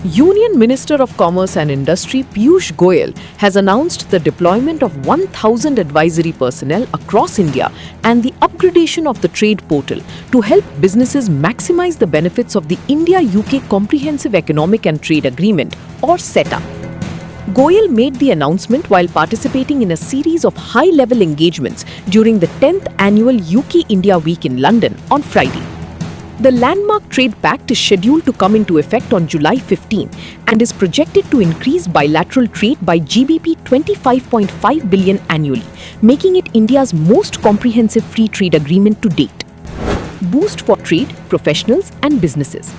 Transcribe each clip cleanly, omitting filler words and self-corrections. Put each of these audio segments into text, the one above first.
Union Minister of Commerce and Industry Piyush Goyal has announced the deployment of 1,000 advisory personnel across India and the upgradation of the trade portal to help businesses maximize the benefits of the India-UK Comprehensive Economic and Trade Agreement, or CETA. Goyal made the announcement while participating in a series of high-level engagements during the 10th annual UK-India Week in London on Friday. The landmark trade pact is scheduled to come into effect on July 15 and is projected to increase bilateral trade by GBP 25.5 billion annually, making it India's most comprehensive free trade agreement to date. Boost for trade, professionals and businesses.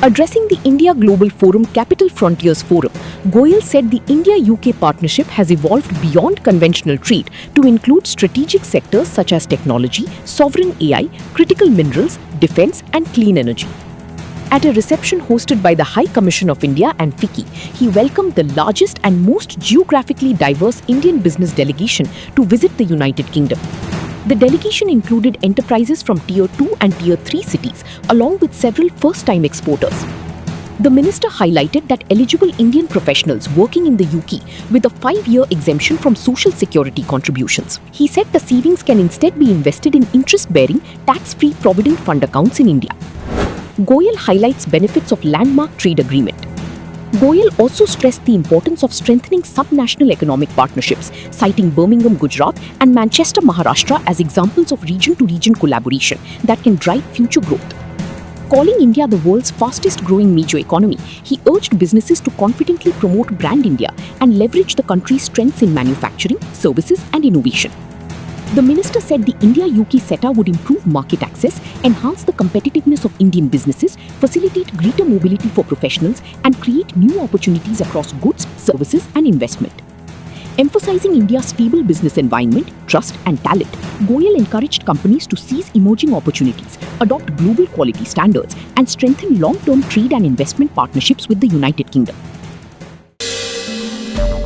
Addressing the India Global Forum Capital Frontiers Forum, Goyal said the India-UK partnership has evolved beyond conventional trade to include strategic sectors such as technology, sovereign AI, critical minerals, defence and clean energy. At a reception hosted by the High Commission of India and FICCI, he welcomed the largest and most geographically diverse Indian business delegation to visit the United Kingdom. The delegation included enterprises from Tier 2 and Tier 3 cities, along with several first-time exporters. The minister highlighted that eligible Indian professionals working in the UK with a 5-year exemption from social security contributions. He said the savings can instead be invested in interest-bearing, tax-free provident fund accounts in India. Goyal highlights benefits of landmark trade agreement. Goyal also stressed the importance of strengthening sub-national economic partnerships, citing Birmingham, Gujarat and Manchester, Maharashtra as examples of region-to-region collaboration that can drive future growth. Calling India the world's fastest-growing major economy, he urged businesses to confidently promote Brand India and leverage the country's strengths in manufacturing, services and innovation. The minister said the India-UK CETA would improve market access, enhance the competitiveness of Indian businesses, facilitate greater mobility for professionals, and create new opportunities across goods, services, and investment. Emphasizing India's stable business environment, trust, and talent, Goyal encouraged companies to seize emerging opportunities, adopt global quality standards, and strengthen long-term trade and investment partnerships with the United Kingdom.